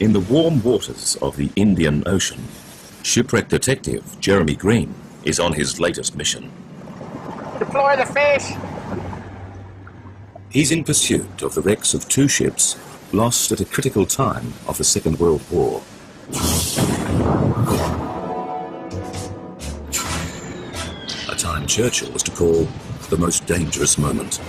In the warm waters of the Indian Ocean, shipwreck detective Jeremy Green is on his latest mission. Deploy the fish! He's in pursuit of the wrecks of two ships lost at a critical time of the Second World War. A time Churchill was to call the most dangerous moment.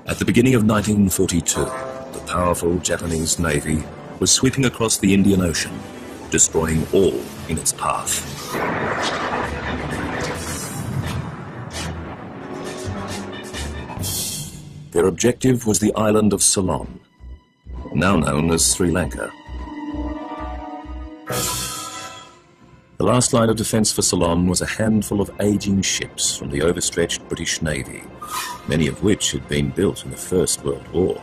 At the beginning of 1942, the powerful Japanese Navy was sweeping across the Indian Ocean, destroying all in its path. Their objective was the island of Ceylon, now known as Sri Lanka. The last line of defence for Ceylon was a handful of ageing ships from the overstretched British Navy, many of which had been built in the First World War.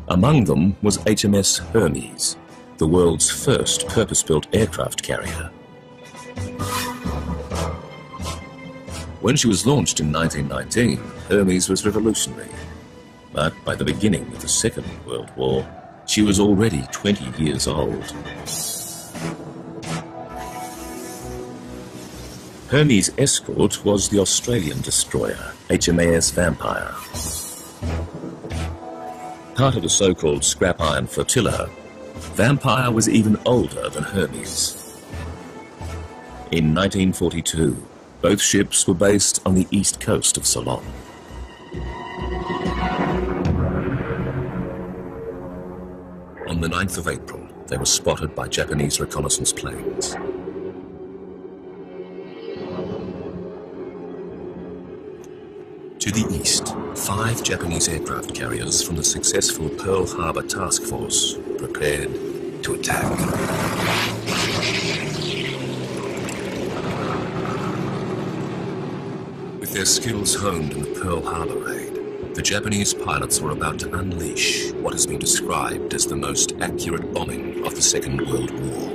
Among them was HMS Hermes, the world's first purpose-built aircraft carrier. When she was launched in 1919, Hermes was revolutionary. But by the beginning of the Second World War, she was already 20 years old. Hermes' escort was the Australian destroyer, HMAS Vampire. Part of the so-called scrap iron flotilla, Vampire was even older than Hermes. In 1942, both ships were based on the east coast of Ceylon. On the 9th of April, they were spotted by Japanese reconnaissance planes. To the east, 5 Japanese aircraft carriers from the successful Pearl Harbor Task Force prepared to attack. With their skills honed in the Pearl Harbor raid, the Japanese pilots were about to unleash what has been described as the most accurate bombing of the Second World War.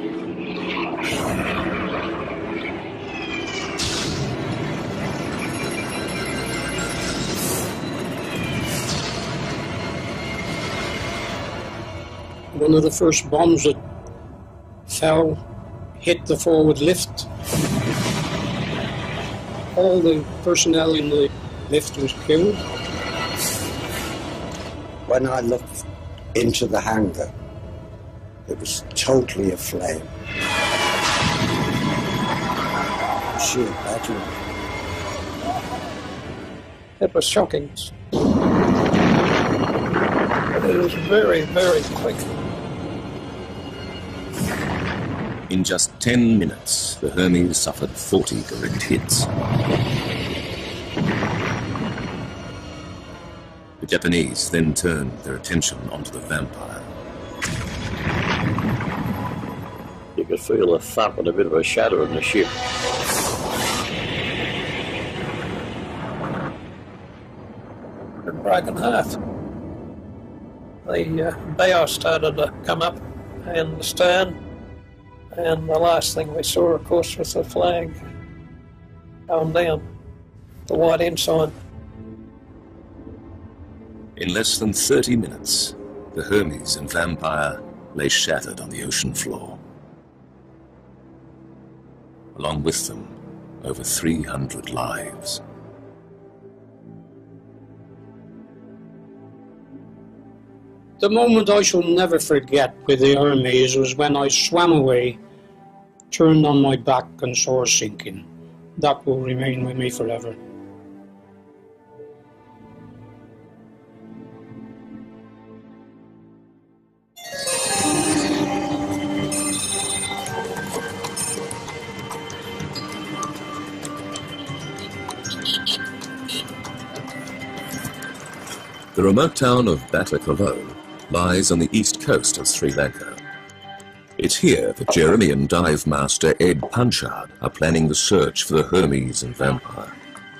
One of the first bombs that fell hit the forward lift. All the personnel in the lift was killed. When I looked into the hangar, it was totally aflame. Sheer battle. It was shocking. It was very, very quick. In just 10 minutes, the Hermes suffered 40 direct hits. The Japanese then turned their attention onto the Vampire. You could feel a thump and a bit of a shudder in the ship. It broke in half. The bow started to come up and the stern, and the last thing we saw, of course, was the flag going down, the white ensign. In less than 30 minutes, the Hermes and Vampire lay shattered on the ocean floor. Along with them, over 300 lives. The moment I shall never forget with the Hermes was when I swam away, turned on my back and saw her sinking. That will remain with me forever. The remote town of Batacaloa lies on the east coast of Sri Lanka. It's here that Jeremy and dive master Ed Punchard are planning the search for the Hermes and Vampire.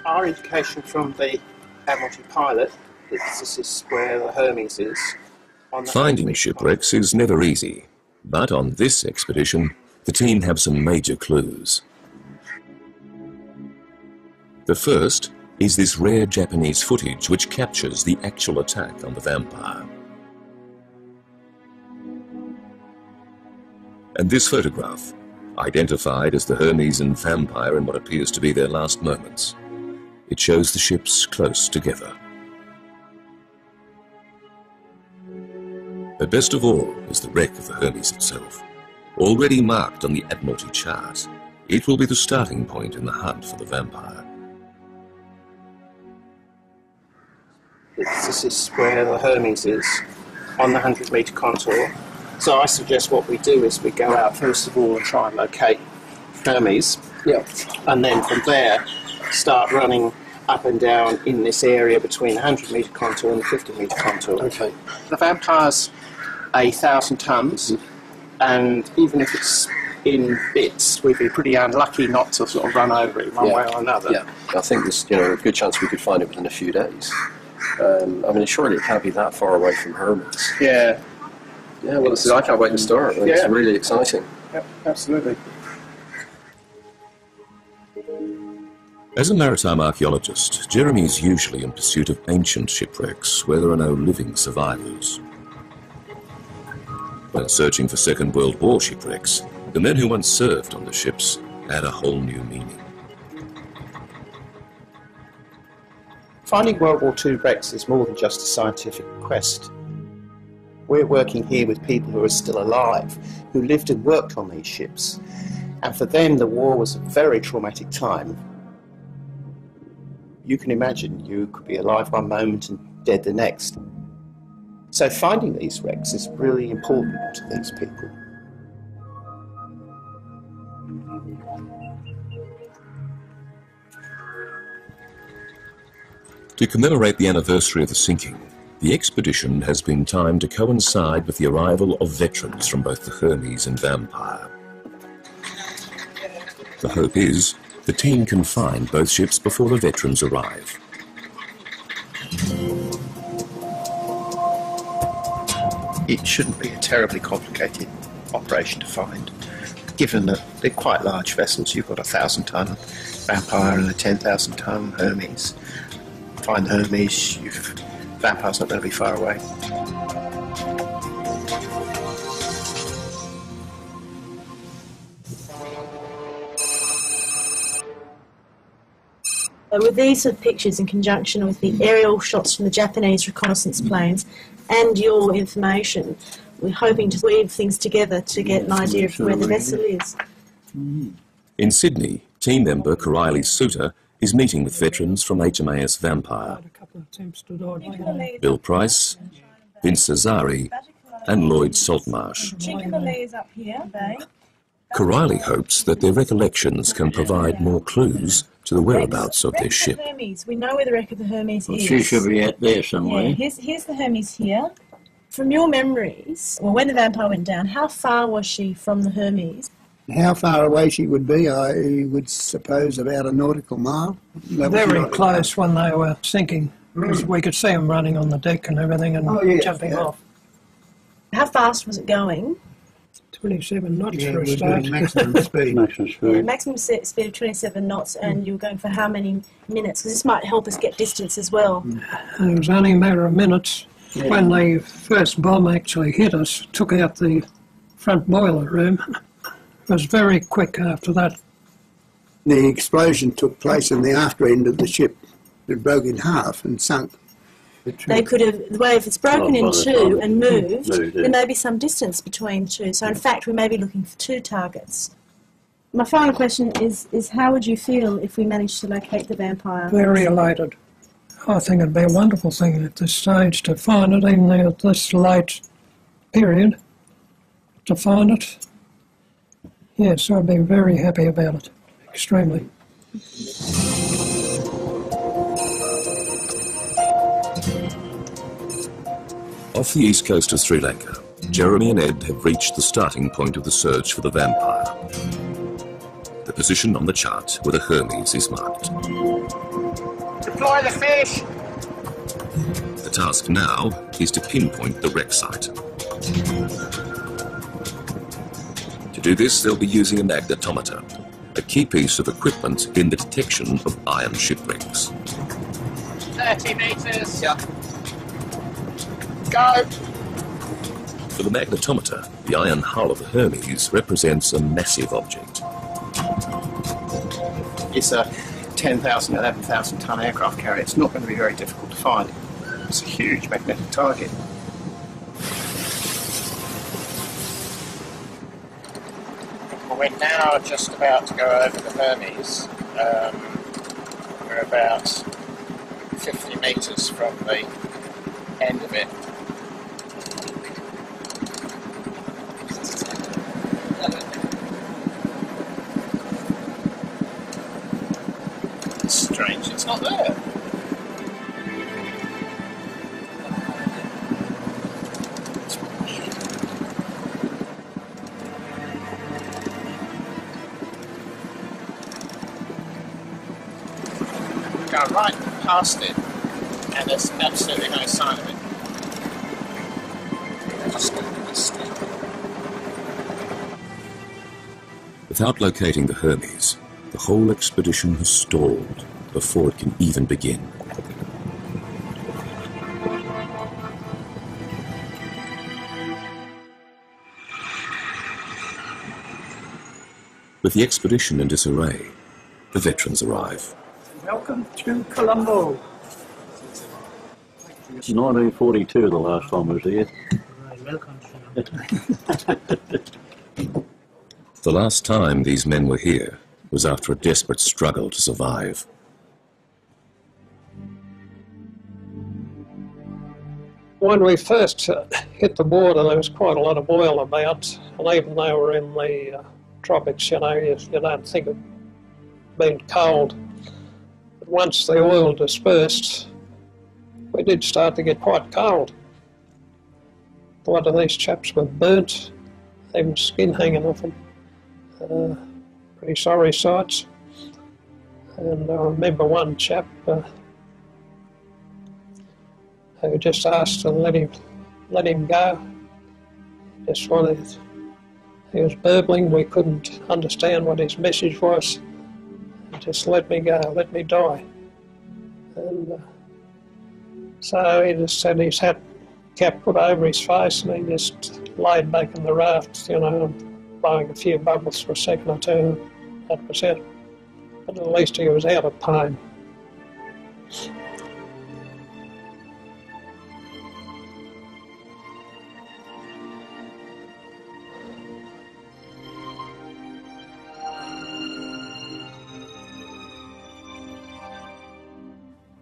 Our indication from the Admiralty pilot that this is where the Hermes is. Finding shipwrecks is never easy, but on this expedition, the team have some major clues. The first is this rare Japanese footage which captures the actual attack on the Vampire. And this photograph, identified as the Hermes and Vampire in what appears to be their last moments, it shows the ships close together. But best of all is the wreck of the Hermes itself. Already marked on the Admiralty chart, it will be the starting point in the hunt for the Vampire. This is where the Hermes is, on the 100-metre contour. So I suggest what we do is we go out first of all and try and locate Hermes. Yeah. And then from there, start running up and down in this area between the 100-metre contour and the 50-metre contour. Okay. The Vampire's 1,000 tonnes, and even if it's in bits, we'd be pretty unlucky not to sort of run over it one way or another. Yeah, I think there's a good chance we could find it within a few days. I mean, surely it can't be that far away from Hermes. Yeah. Yeah, well, I can't wait to start. It's really exciting. Yep, absolutely. As a maritime archaeologist, Jeremy's usually in pursuit of ancient shipwrecks where there are no living survivors. When searching for Second World War shipwrecks, the men who once served on the ships add a whole new meaning. Finding World War II wrecks is more than just a scientific quest. We're working here with people who are still alive, who lived and worked on these ships. And for them, the war was a very traumatic time. You can imagine you could be alive one moment and dead the next. So finding these wrecks is really important to these people. To commemorate the anniversary of the sinking, the expedition has been timed to coincide with the arrival of veterans from both the Hermes and Vampire. The hope is the team can find both ships before the veterans arrive. It shouldn't be a terribly complicated operation to find, given that they're quite large vessels. You've got a 1,000-ton Vampire and a 10,000-ton Hermes. Find the Hermes, Vampire's not going to be far away. With these sort of pictures in conjunction with the aerial shots from the Japanese reconnaissance planes and your information, we're hoping to weave things together to get an idea of where the vessel is. In Sydney, team member Coralie Suter is meeting with veterans from HMAS Vampire. Bill Price, Vince Cesari and Lloyd Saltmarsh. Coralie hopes that their recollections can provide more clues to the whereabouts of their ship. We know where the wreck of the Hermes is. She should be out there somewhere. Yeah, here's the Hermes here. From your memories, well, when the Vampire went down, how far was she from the Hermes? How far away she would be, I would suppose about a nautical mile. Very close when they were sinking. We could see them running on the deck and everything and jumping off. How fast was it going? 27 knots Yeah, for a we're start. doing maximum speed. Maximum speed of 27 knots, and you were going for how many minutes? Because this might help us get distance as well. And it was only a matter of minutes. Yeah. When the first bomb actually hit us, took out the front boiler room. It was very quick after that. The explosion took place in the after end of the ship. It broke in half and sunk. They could have, the way if it's broken in two and moved, there may be some distance between two. So in fact, we may be looking for two targets. My final question is how would you feel if we managed to locate the Vampire? Very elated. I think it'd be a wonderful thing at this stage to find it, even at this late period, to find it. Yes, I'd be very happy about it, extremely. Off the east coast of Sri Lanka, Jeremy and Ed have reached the starting point of the search for the Vampire. The position on the chart where the Hermes is marked. Deploy the fish! The task now is to pinpoint the wreck site. To do this, they'll be using a magnetometer, a key piece of equipment in the detection of iron shipwrecks. 30 metres. Yeah. Go. For the magnetometer, the iron hull of the Hermes represents a massive object. It's a 10,000, 11,000 tonne aircraft carrier. It's not going to be very difficult to find. It's a huge magnetic target. We're now just about to go over the Hermes. We're about 50 metres from the end of it. It's strange, it's not there. Go right past it, and there's absolutely no sign of it. Just going to be steep. Without locating the Hermes, the whole expedition has stalled before it can even begin. With the expedition in disarray, the veterans arrive. Welcome to Colombo. It's 1942 the last time I was here. Right, welcome. The last time these men were here was after a desperate struggle to survive. When we first hit the border, there was quite a lot of oil about, and even though we're in the tropics, you know, you don't think of being cold. But once the oil dispersed, we did start to get quite cold. A lot of these chaps were burnt, even skin hanging off them. Pretty sorry sights. And I remember one chap who just asked to let him go. Just wanted, he was burbling, we couldn't understand what his message was. He just let me go, let me die. And so he just had his hat cap put over his face and he just laid back in the raft, you know, blowing a few bubbles for a second or two. That was it. But at least he was out of pain.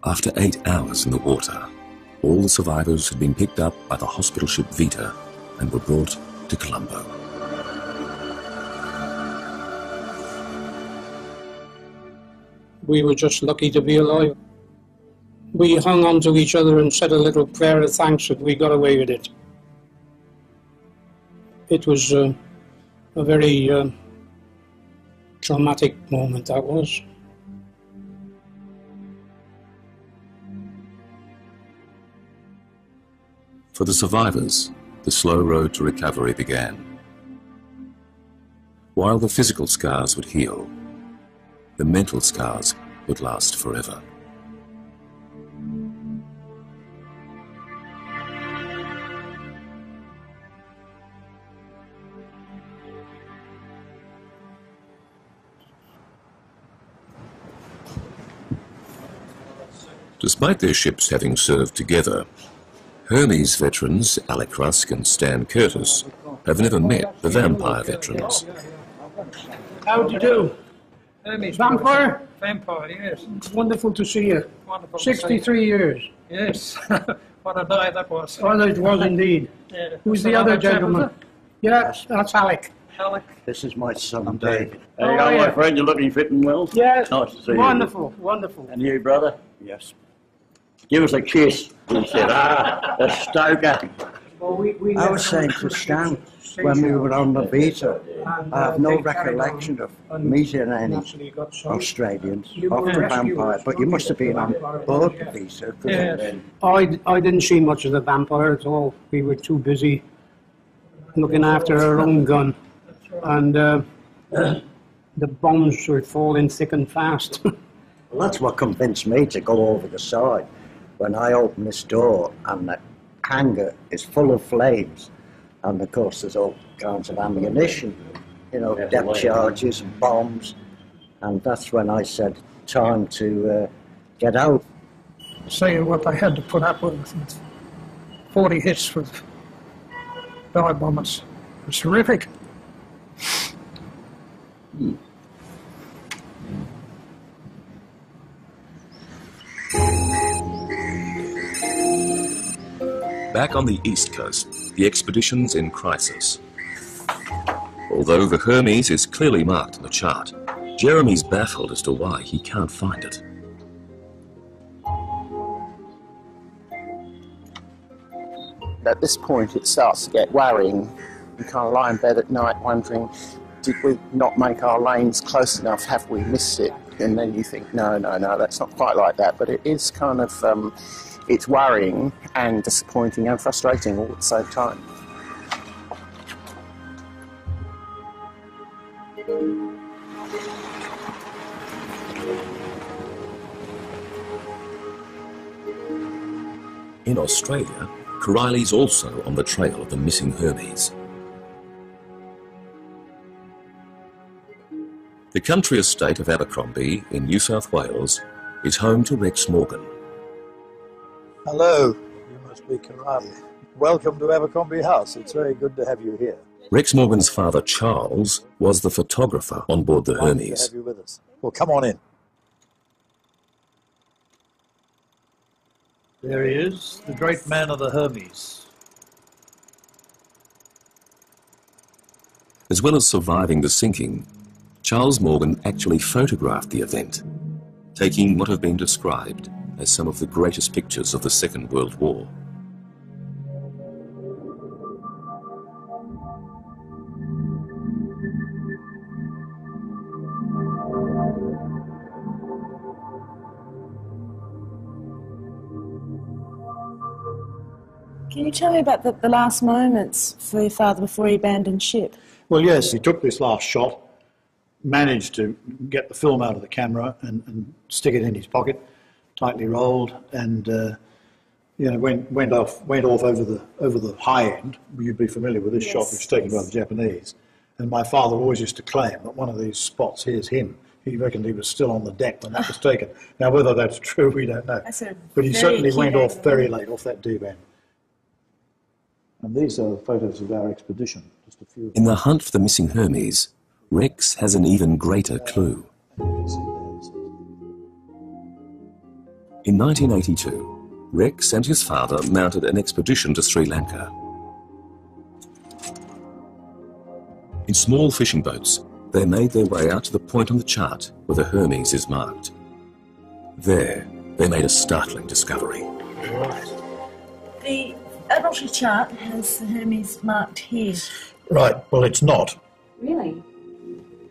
After 8 hours in the water, all the survivors had been picked up by the hospital ship Vita and were brought to Colombo. We were just lucky to be alive. We hung on to each other and said a little prayer of thanks that we got away with it. It was a very traumatic moment, that was. For the survivors, the slow road to recovery began. While the physical scars would heal, the mental scars would last forever. Despite their ships having served together, Hermes veterans Alec Rusk and Stan Curtis have never met the Vampire veterans. How do you do? Hermes. Vampire? Vampire, yes. It's wonderful to see you. Wonderful. 63 years. Yes. What a day that was. Oh, it was indeed. Yeah. Who's the other gentleman? Yes, that's Alec. Alec. This is my son, David. There you Oh, go, yeah. my friend. You're looking fit and well. Yes. Nice to see you. Wonderful, wonderful. And you, brother? Yes. Give us a kiss. He said, the stoker. Well, we I was saying to Stan, when we were on the Vita, I have no recollection of meeting any Australians off the Vampire, but you must have been on board the Vita. Yes. I didn't see much of the Vampire at all. We were too busy looking after our own gun. And the bombs were falling thick and fast. Well, that's what convinced me to go over the side. When I opened this door and the hangar is full of flames, and of course there's all kinds of ammunition, you know, depth charges and bombs, and that's when I said, time to get out. Seeing what they had to put up with 40 hits with dive bombers. It was horrific. Back on the East Coast, the expedition's in crisis. Although the Hermes is clearly marked on the chart, Jeremy's baffled as to why he can't find it. At this point it starts to get worrying. You kind of lie in bed at night wondering, did we not make our lanes close enough? Have we missed it? And then you think, no, that's not quite like that. But it is kind of, it's worrying and disappointing and frustrating all at the same time. In Australia, Corylli's also on the trail of the missing Hermes. The country estate of Abercrombie in New South Wales is home to Rex Morgan. Hello, you must be Corylli. Welcome to Abercrombie House. It's very good to have you here. Rex Morgan's father, Charles, was the photographer on board the Hermes. Nice to have you with us. Well, come on in. There he is, the great man of the Hermes. As well as surviving the sinking, Charles Morgan actually photographed the event, taking what have been described as some of the greatest pictures of the Second World War. Can you tell me about the last moments for your father before he abandoned ship? Well, yes, he took this last shot, managed to get the film out of the camera and stick it in his pocket, tightly rolled, and went off over the high end. You'd be familiar with this shot, which was taken by the Japanese. And my father always used to claim that one of these spots, here's him. He reckoned he was still on the deck when that was taken. Now, whether that's true, we don't know. But he certainly went off very late, off that deep end. And these are photos of our expedition, just a few. In the hunt for the missing Hermes, Rex has an even greater clue. In 1982, Rex and his father mounted an expedition to Sri Lanka. In small fishing boats, they made their way out to the point on the chart where the Hermes is marked. There, they made a startling discovery. Right. The Admiralty chart has the Hermes marked here. Right, well, it's not. Really?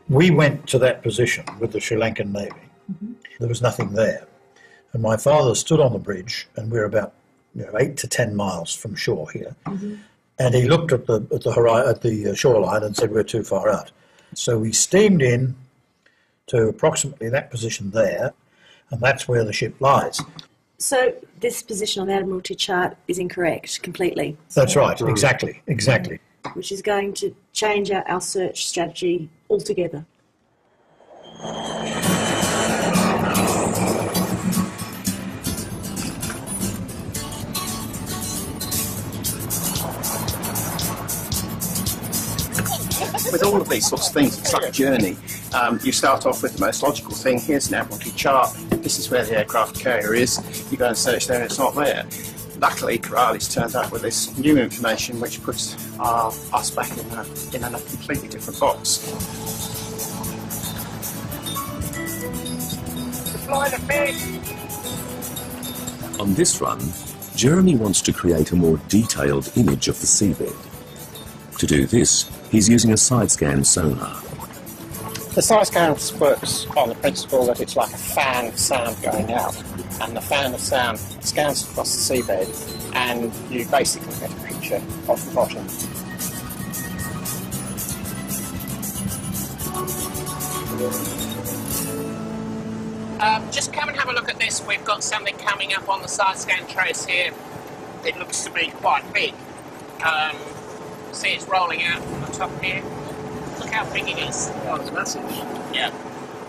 We went to that position with the Sri Lankan Navy. Mm-hmm. There was nothing there. And my father stood on the bridge, and we're about 8 to 10 miles from shore here. Mm-hmm. And he looked at the shoreline and said, we're too far out. So we steamed in to approximately that position there, and that's where the ship lies. So this position on the Admiralty chart is incorrect completely? That's right, exactly. Which is going to change our search strategy altogether. With all of these sorts of things, it's like a journey. You start off with the most logical thing. Here's an Admiralty chart. This is where the aircraft carrier is. You go and search there and it's not there. Luckily, Corylli's turned up with this new information which puts us back in a completely different box. On this run, Jeremy wants to create a more detailed image of the seabed. To do this, he's using a side-scan sonar. The side scan works on the principle that it's like a fan of sound going out, and the fan of sound scans across the seabed, and you basically get a picture of the bottom. Just come and have a look at this. We've got something coming up on the side scan trace here. It looks to be quite big. See, it's rolling out from the top here. Look how big it is. Oh, it's massive. Yeah.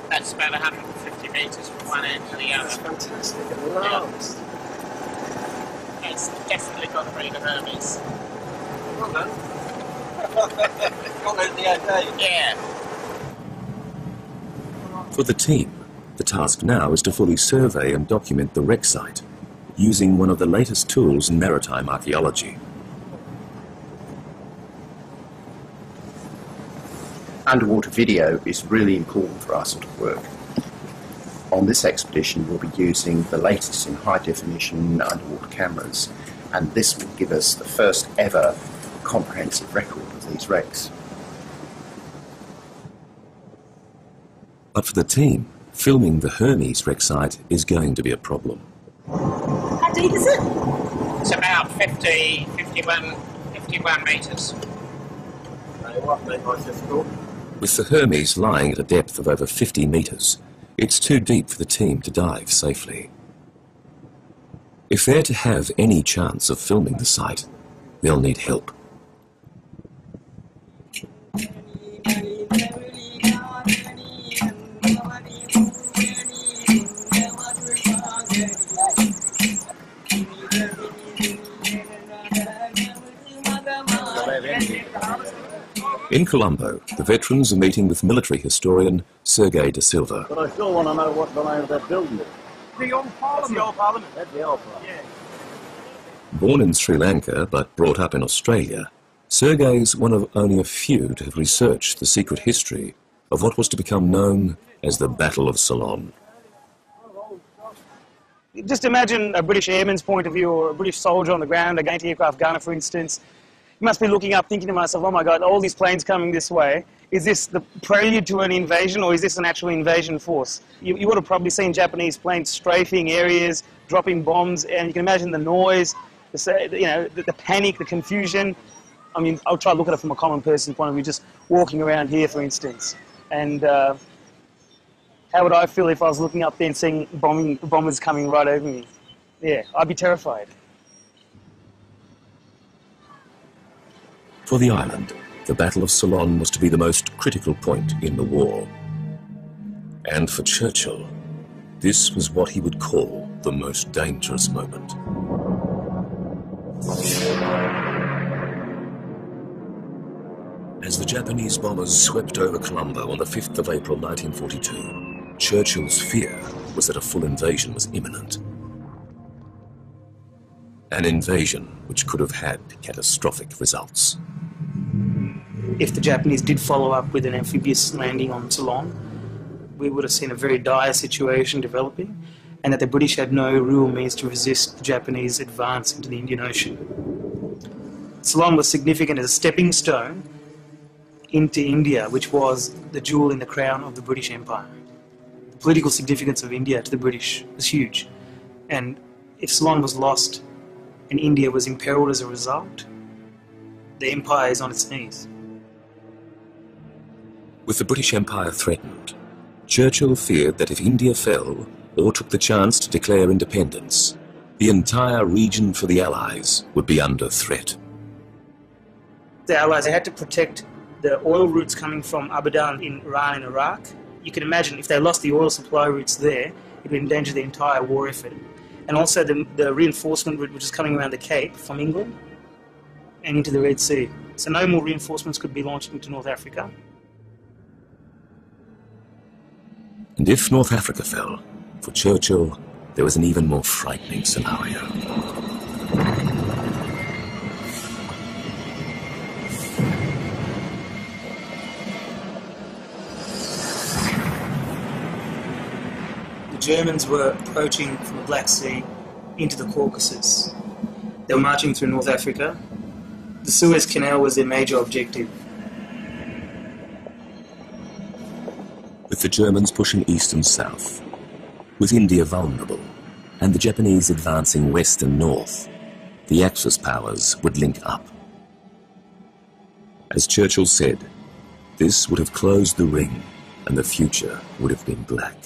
That's about 150 metres from one end to the other. That's fantastic. It loves. Yeah. It's definitely got to be the Hermes. Well done. Got it the other day. Yeah. For the team, the task now is to fully survey and document the wreck site, using one of the latest tools in maritime archaeology. Underwater video is really important for our sort of work. On this expedition, we'll be using the latest in high-definition underwater cameras, and this will give us the first ever comprehensive record of these wrecks. But for the team, filming the Hermes wreck site is going to be a problem. How deep is it? It's about 51 metres. With the Hermes lying at a depth of over 50 metres, it's too deep for the team to dive safely. If they're to have any chance of filming the site, they'll need help. In Colombo, the veterans are meeting with military historian Sergei da Silva. But I still want to know what the name of that building is. The old Parliament. The old Parliament. That's the old Parliament. Yeah. Born in Sri Lanka but brought up in Australia, Sergei's one of only a few to have researched the secret history of what was to become known as the Battle of Ceylon. Just imagine a British airman's point of view, or a British soldier on the ground, a anti-aircraft gunner, for instance. You must be looking up, thinking to myself, oh my God, all these planes coming this way. Is this the prelude to an invasion, or is this an actual invasion force? You would have probably seen Japanese planes strafing areas, dropping bombs, and you can imagine the noise, the panic, the confusion. I mean, I'll try to look at it from a common person's point of view, just walking around here, for instance. And how would I feel if I was looking up there and seeing bombers coming right over me? Yeah, I'd be terrified. For the island, the Battle of Ceylon was to be the most critical point in the war. And for Churchill, this was what he would call the most dangerous moment. As the Japanese bombers swept over Colombo on the 5th of April 1942, Churchill's fear was that a full invasion was imminent. An invasion which could have had catastrophic results. If the Japanese did follow up with an amphibious landing on Ceylon, we would have seen a very dire situation developing, and that the British had no real means to resist the Japanese advance into the Indian Ocean. Ceylon was significant as a stepping stone into India, which was the jewel in the crown of the British Empire. The political significance of India to the British was huge, and if Ceylon was lost and India was imperiled as a result, the empire is on its knees. With the British Empire threatened, Churchill feared that if India fell or took the chance to declare independence, the entire region for the Allies would be under threat. The Allies had to protect the oil routes coming from Abadan in Iran and Iraq. You can imagine if they lost the oil supply routes there, it would endanger the entire war effort. And also the reinforcement route which is coming around the Cape from England and into the Red Sea. So no more reinforcements could be launched into North Africa. And if North Africa fell, for Churchill, there was an even more frightening scenario. The Germans were approaching from the Black Sea into the Caucasus. They were marching through North Africa. The Suez Canal was their major objective. With the Germans pushing east and south, with India vulnerable, and the Japanese advancing west and north, the Axis powers would link up. As Churchill said, this would have closed the ring and the future would have been black.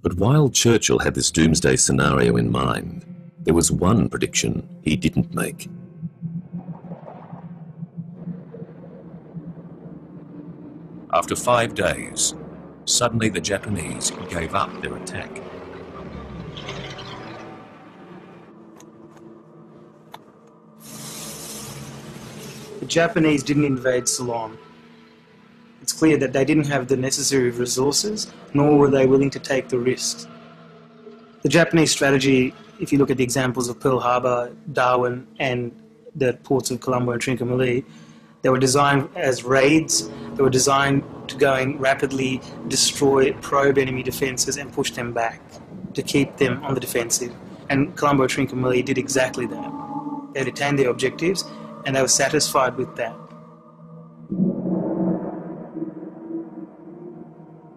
But while Churchill had this doomsday scenario in mind, there was one prediction he didn't make. After 5 days, suddenly the Japanese gave up their attack. The Japanese didn't invade Ceylon. It's clear that they didn't have the necessary resources, nor were they willing to take the risks. The Japanese strategy, if you look at the examples of Pearl Harbor, Darwin, and the ports of Colombo and Trincomalee, they were designed as raids. They were designed to go and rapidly destroy, probe enemy defences and push them back, to keep them on the defensive. And Colombo and Trincomalee did exactly that. They had attained their objectives, and they were satisfied with that.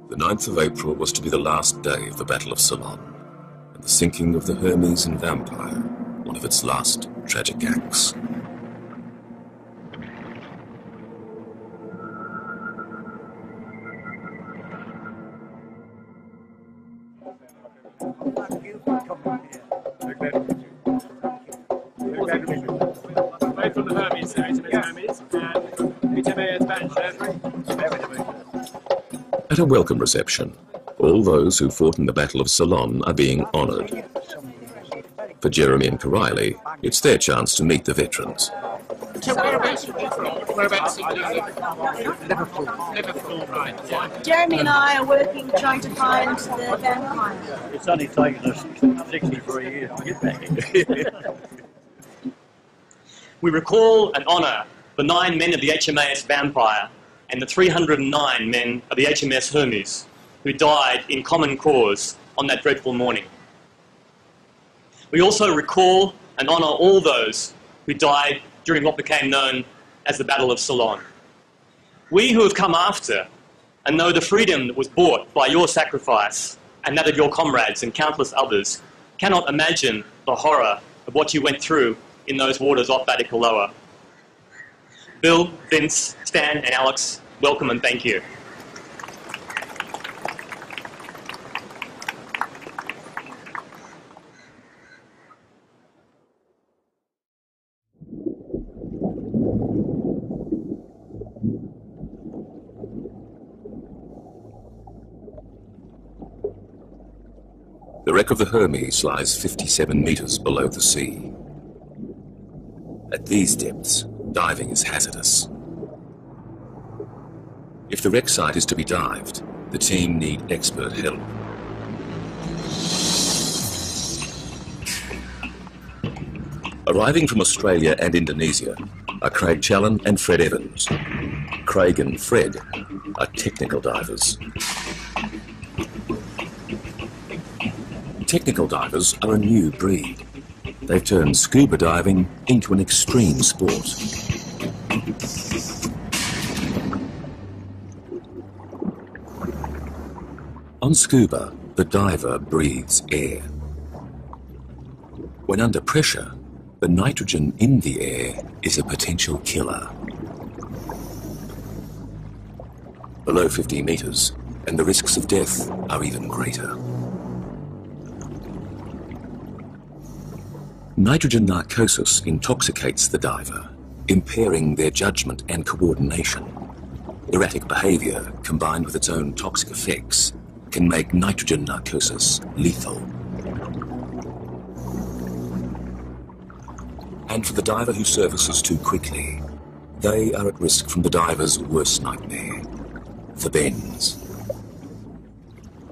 The 9th of April was to be the last day of the Battle of Ceylon, and the sinking of the Hermes and Vampire, one of its last tragic acts. From the Hermes, HMS and HMAS Banshee. At a welcome reception, all those who fought in the Battle of Ceylon are being honoured. For Jeremy and Corriley, it's their chance to meet the veterans. So whereabouts are you from? Whereabouts do you live? Liverpool. Liverpool, right. Yeah. Jeremy and I are working trying to find the vampire. It's only taken us 63 years to get back. We recall and honour the 9 men of the HMAS Vampire and the 309 men of the HMS Hermes who died in common cause on that dreadful morning. We also recall and honour all those who died during what became known as the Battle of Ceylon. We who have come after and know the freedom that was bought by your sacrifice and that of your comrades and countless others cannot imagine the horror of what you went through in those waters off Batticaloa. Bill, Vince, Stan and Alex, welcome and thank you. The wreck of the Hermes lies 57 metres below the sea. At these depths, diving is hazardous. If the wreck site is to be dived, the team need expert help. Arriving from Australia and Indonesia are Craig Challen and Fred Evans. Craig and Fred are technical divers. Technical divers are a new breed. They've turned scuba diving into an extreme sport. On scuba, the diver breathes air. When under pressure, the nitrogen in the air is a potential killer. Below 50 metres, and the risks of death are even greater. Nitrogen narcosis intoxicates the diver, impairing their judgment and coordination. Erratic behaviour, combined with its own toxic effects, can make nitrogen narcosis lethal. And for the diver who surfaces too quickly, they are at risk from the diver's worst nightmare, the bends.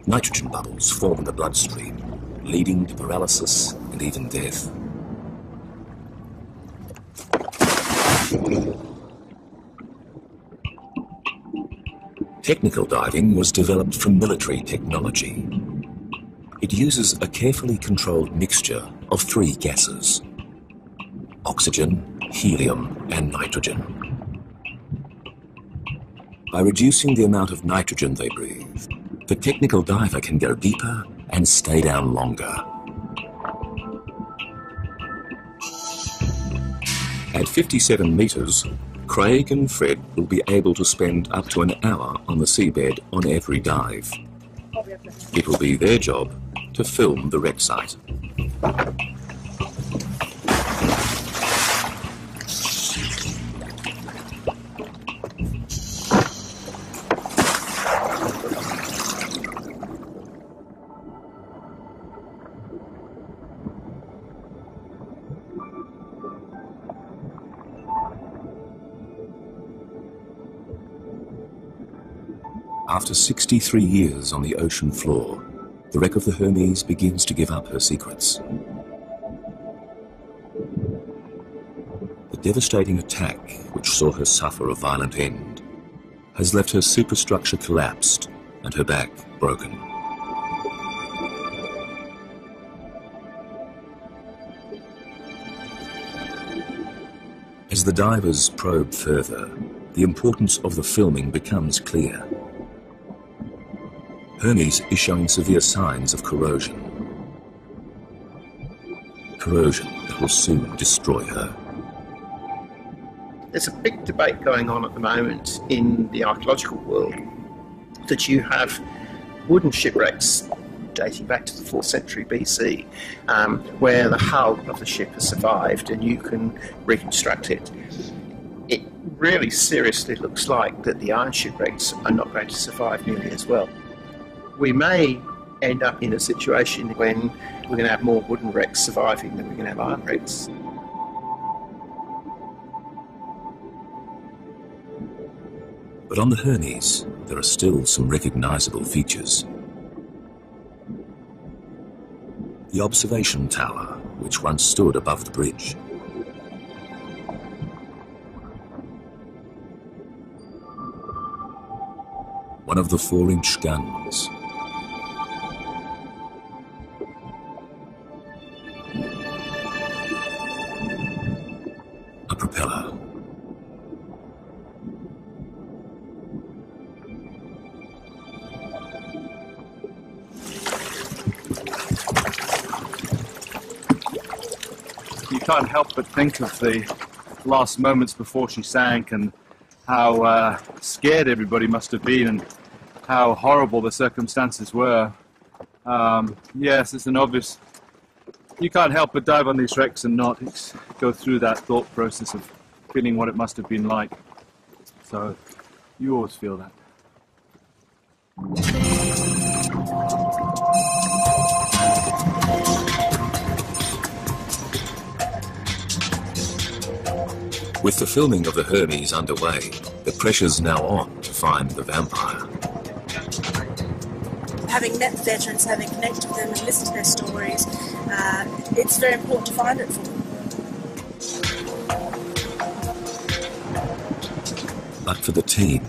Nitrogen bubbles form in the bloodstream, leading to paralysis and even death. Technical diving was developed from military technology. It uses a carefully controlled mixture of 3 gases: oxygen, helium, and nitrogen. By reducing the amount of nitrogen they breathe, the technical diver can go deeper and stay down longer. At 57 metres, Craig and Fred will be able to spend up to an hour on the seabed on every dive. It will be their job to film the wreck site. After 63 years on the ocean floor, the wreck of the Hermes begins to give up her secrets. The devastating attack, which saw her suffer a violent end, has left her superstructure collapsed and her back broken. As the divers probe further, the importance of the filming becomes clear. Hermes is showing severe signs of corrosion. Corrosion that will soon destroy her. There's a big debate going on at the moment in the archaeological world that you have wooden shipwrecks dating back to the 4th century BC, where the hull of the ship has survived and you can reconstruct it. It really seriously looks like that the iron shipwrecks are not going to survive nearly as well. We may end up in a situation when we're going to have more wooden wrecks surviving than we're going to have iron wrecks. But on the Hermes, there are still some recognisable features. The observation tower, which once stood above the bridge. One of the 4-inch guns. A propeller. You can't help but think of the last moments before she sank and how scared everybody must have been and how horrible the circumstances were. Yes, it's an obvious... You can't help but dive on these wrecks and not go through that thought process of feeling what it must have been like. So, you always feel that. With the filming of the Hermes underway, the pressure's now on to find the vampire. Having met the veterans, having connected with them and listened to their stories, it's very important to find it for them. But for the team,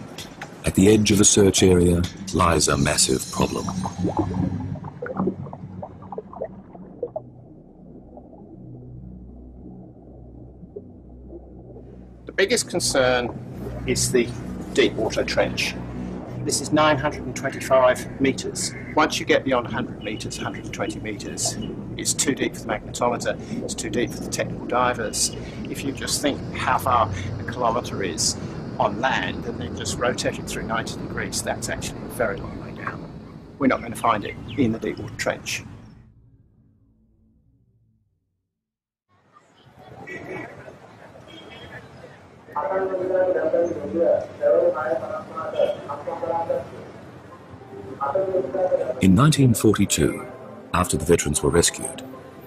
at the edge of the search area lies a massive problem. The biggest concern is the deep water trench. This is 925 metres. Once you get beyond 100 metres, 120 metres, it's too deep for the magnetometer, it's too deep for the technical divers. If you just think how far a kilometre is on land and then just rotate it through 90 degrees, that's actually a very long way down. We're not going to find it in the deep water trench. In 1942, after the veterans were rescued,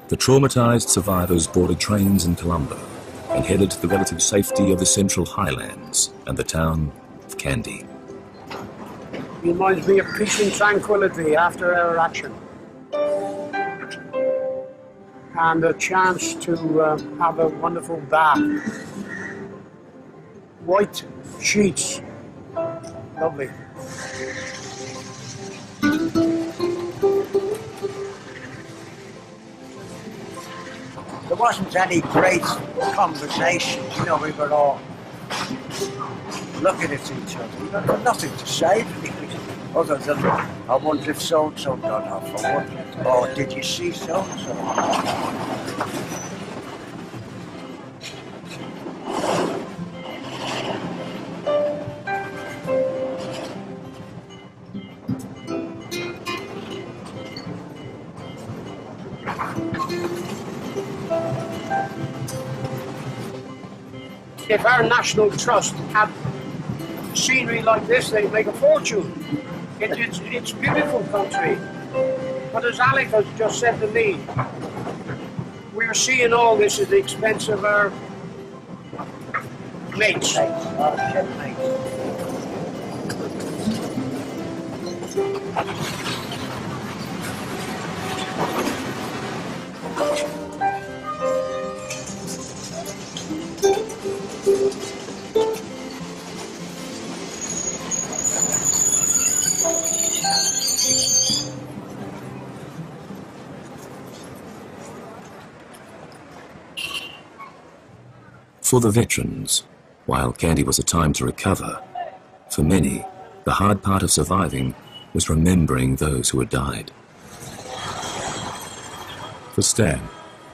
the traumatised survivors boarded trains in Colombo and headed to the relative safety of the Central Highlands and the town of Kandy. It reminds me of peace and tranquility after our action. And a chance to have a wonderful bath. White sheets. Lovely. There wasn't any great conversation, you know, we were all looking at each other. There was nothing to say, really, other than, I wonder if so-and-so got off, I wonder, oh, did you see so-and-so? If our National Trust had scenery like this, they'd make a fortune. It's beautiful country. But as Alec has just said to me, we're seeing all this at the expense of our mates. For the veterans, while Candy was a time to recover, for many, the hard part of surviving was remembering those who had died. For Stan,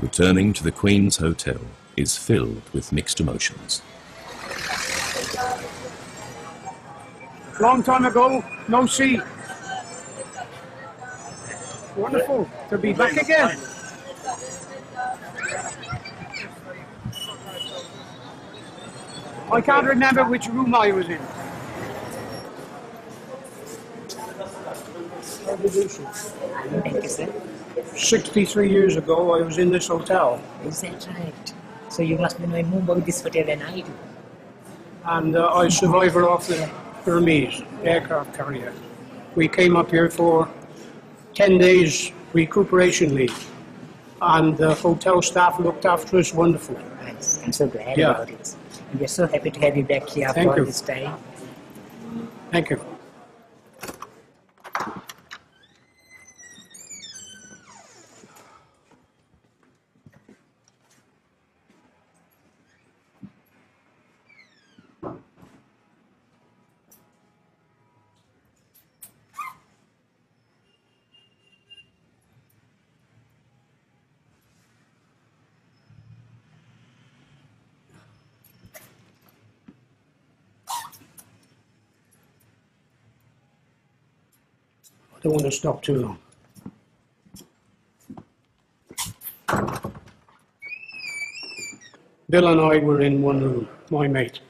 returning to the Queen's Hotel is filled with mixed emotions. Long time ago, no see. Wonderful to be back again. I can't remember which room I was in. 63 years ago, I was in this hotel. Is that right? So you must know more about this hotel than I do. And I survived off the Hermes aircraft carrier. We came up here for 10 days recuperation leave. And the hotel staff looked after us wonderfully. Nice. I'm so glad about it. And we're so happy to have you back here after all this time. Thank you. I don't want to stop too long. Bill and I were in one room, my mate.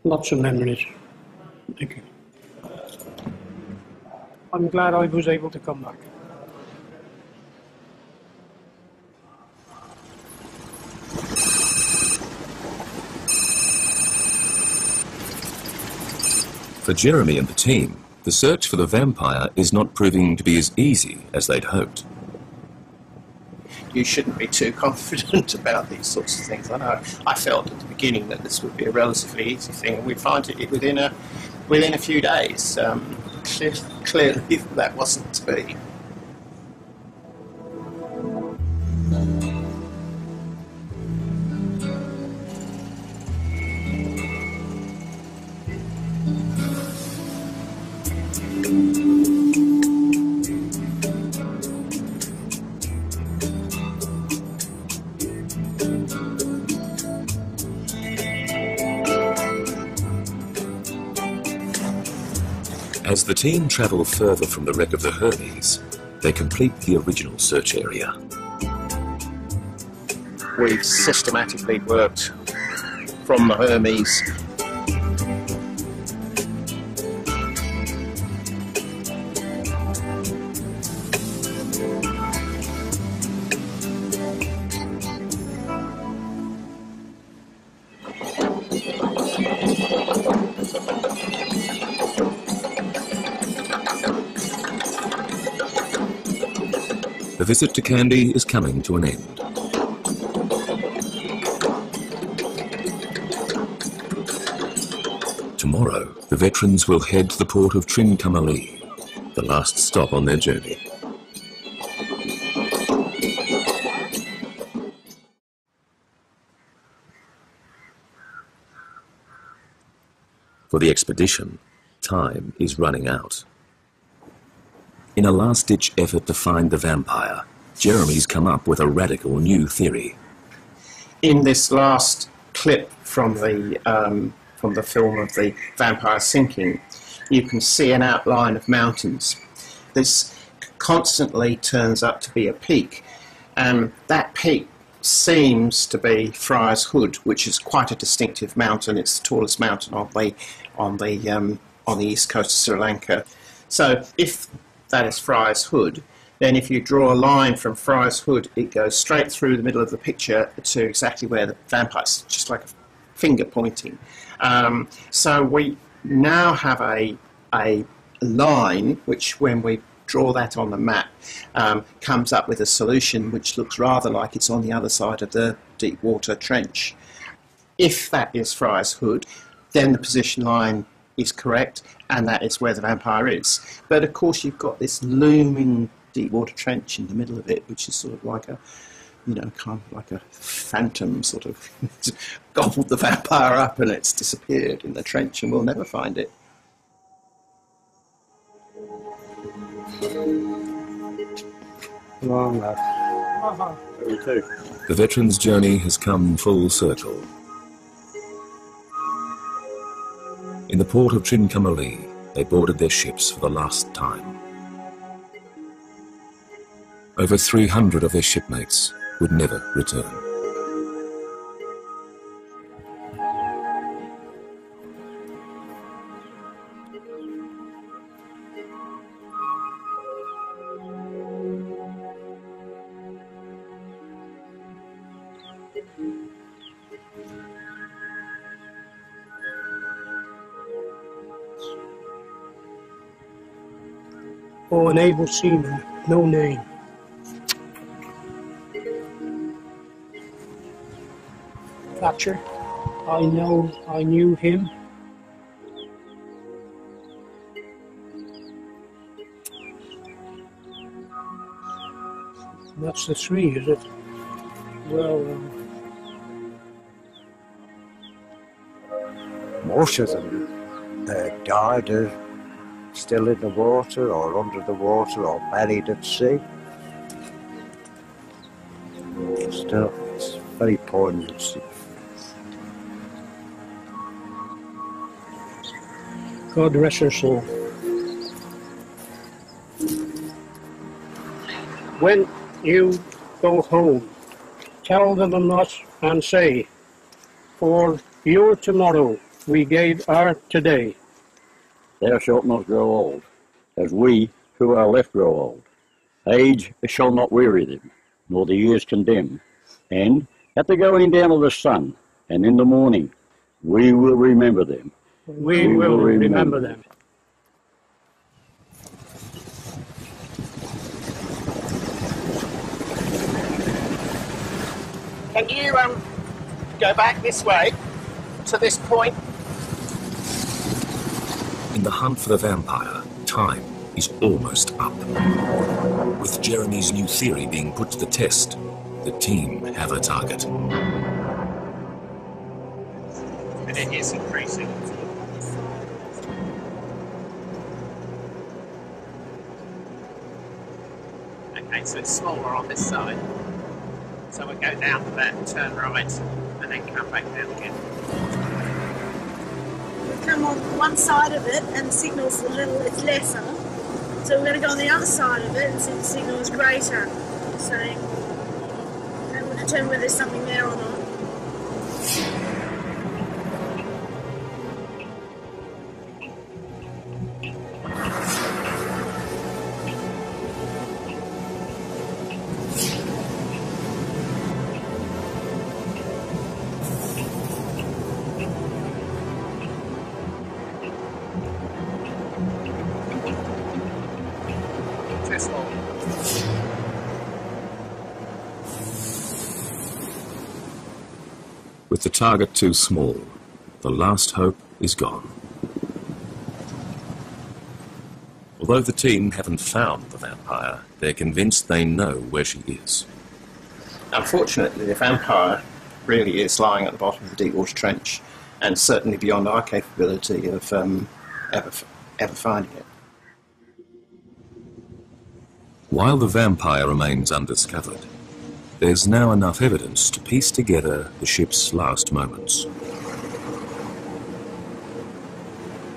Lots of memories. Thank you. I'm glad I was able to come back. For Jeremy and the team, the search for the vampire is not proving to be as easy as they'd hoped. You shouldn't be too confident about these sorts of things. I know I felt at the beginning that this would be a relatively easy thing, and we'd find it within a few days. Clearly that wasn't to be. As the team travel further from the wreck of the Hermes, they complete the original search area. We've systematically worked from the Hermes The visit to Candy is coming to an end. Tomorrow, the veterans will head to the port of Trincomalee, the last stop on their journey. For the expedition, time is running out. In a last-ditch effort to find the vampire, Jeremy's come up with a radical new theory. In this last clip from the film of the vampire sinking, you can see an outline of mountains. This constantly turns up to be a peak, and that peak seems to be Friar's Hood, which is quite a distinctive mountain. It's the tallest mountain on the east coast of Sri Lanka. So if that is Friar's Hood, then if you draw a line from Friar's Hood, it goes straight through the middle of the picture to exactly where the vampire is, just like a finger pointing. So we now have a line which, when we draw that on the map, comes up with a solution which looks rather like it's on the other side of the deep water trench. If that is Friar's Hood, then the position line is correct, and that is where the vampire is. But of course you've got this looming deep water trench in the middle of it, which is sort of like a, you know, kind of like a phantom sort of gobbled the vampire up and it's disappeared in the trench and we'll never find it. Long lad. The veteran's journey has come full circle. In the port of Trincomalee, they boarded their ships for the last time. Over 300 of their shipmates would never return. Oh, an able seaman, no name. Thatcher, I knew him. That's the three, is it? Well, most of them died still in the water or under the water or buried at sea. Still, it's very poignant. God rest her soul. When you go home, tell them not and say, for your tomorrow we gave our today. Thou shalt not grow old, as we who are left grow old. Age shall not weary them, nor the years condemn. And at the going down of the sun, and in the morning, we will remember them. We will remember them. Can you go back this way to this point? In the hunt for the vampire, time is almost up. With Jeremy's new theory being put to the test, the team have a target. And it is increasing. Okay, so it's smaller on this side. So we'll go down to that, turn right, and then come back down again. Come on one side of it and the signal's it's lesser. So we're going to go on the other side of it and see the signal is greater. So and we'll determine whether there's something there or not. With the target too small, the last hope is gone. Although the team haven't found the vampire, they're convinced they know where she is. Unfortunately, the vampire really is lying at the bottom of the deep water trench, and certainly beyond our capability of ever finding it. While the vampire remains undiscovered, there's now enough evidence to piece together the ship's last moments.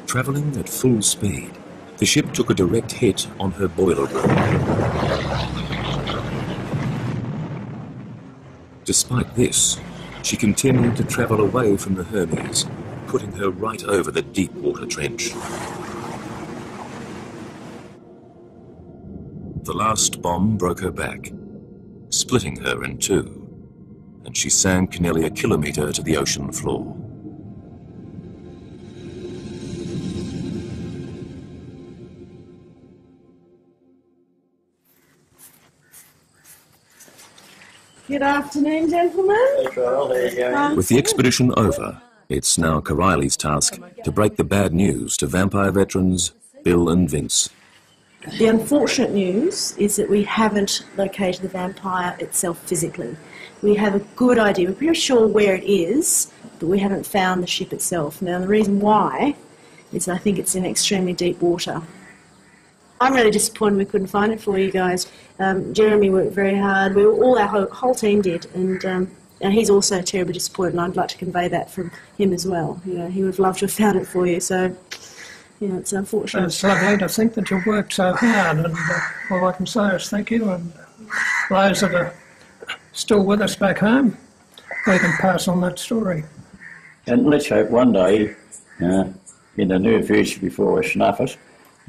Travelling at full speed, the ship took a direct hit on her boiler room. Despite this, she continued to travel away from the Hermes, putting her right over the deep water trench. The last bomb broke her back, splitting her in two, and she sank nearly a kilometre to the ocean floor. Good afternoon, gentlemen. With the expedition over, it's now O'Reilly's task to break the bad news to vampire veterans Bill and Vince. The unfortunate news is that we haven't located the vampire itself physically. We have a good idea, we're pretty sure where it is, but we haven't found the ship itself. Now, the reason why is I think it's in extremely deep water. I'm really disappointed we couldn't find it for you guys. Jeremy worked very hard. Our whole team did, and he's also terribly disappointed, and I'd like to convey that from him as well. You know, he would have loved to have found it for you, so it's unfortunate. It's lovely to think that you've worked so hard, and all I can say is thank you, and those that are still with us back home, we can pass on that story. And let's hope one day, in the near future before we snuff it,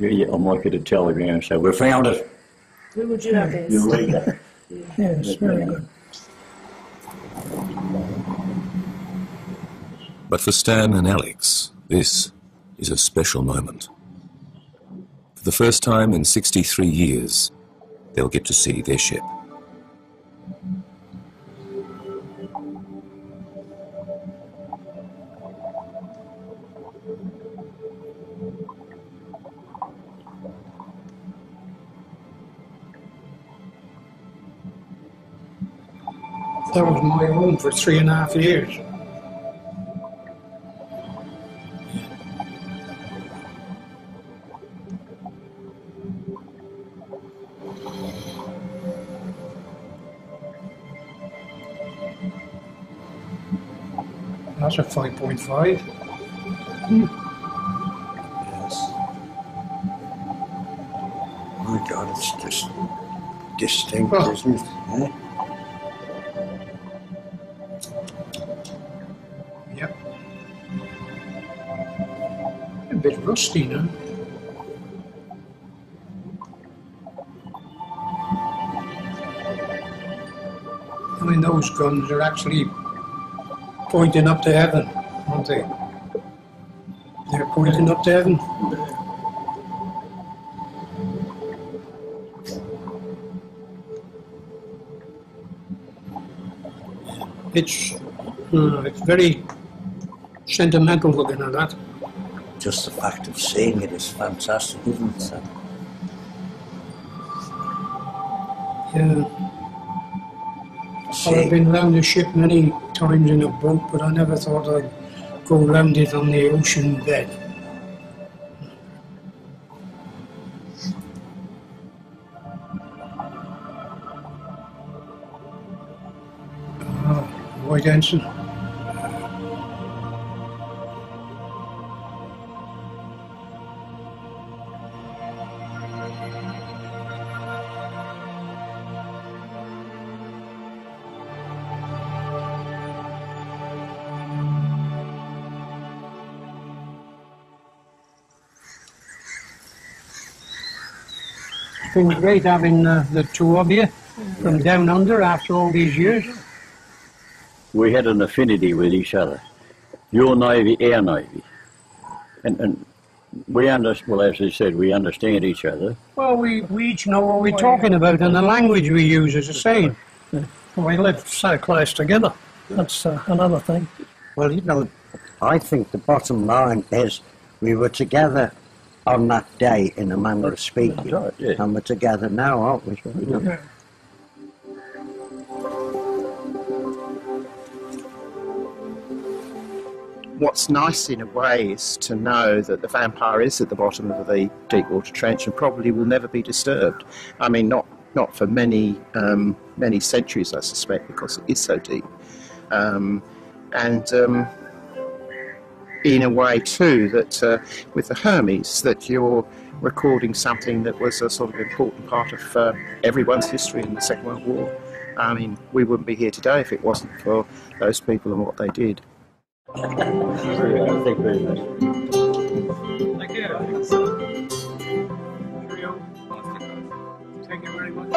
I might get a telegram and say, we found it. We will do our best. You'll read that. Yes, very good. But for Stan and Alex, this is a special moment. For the first time in 63 years, they'll get to see their ship. That was my home for 3.5 years. That's a 5.5. Yes. My God, it's just distinct, isn't it? Eh? Yep. A bit rusty now. I mean, those guns are actually pointing up to heaven, aren't they? They're pointing up to heaven. It's very sentimental looking at that. Just the fact of seeing it is fantastic, isn't it? So, Yeah. Well, I've been round the ship many times in a boat, but I never thought I'd go round it on the ocean bed. White ensign. It's been great having the two of you from down under after all these years. We had an affinity with each other. Your Navy, our Navy. And we well, as I said, we understand each other. Well, we each know what we're talking about, and the language we use is the same. We live so close together. That's another thing. well, you know, I think the bottom line is we were together on that day, in a manner of speaking, right, yeah. and we're together now, aren't we? Yeah. What's nice in a way is to know that the vampire is at the bottom of the deep water trench and probably will never be disturbed. I mean, not for many many centuries, I suspect, because it is so deep. In a way too, that with the Hermes, that you're recording something that was a sort of important part of everyone's history in the Second World War. I mean, we wouldn't be here today if it wasn't for those people and what they did. Thank you very much. Thank you. Thank you very much.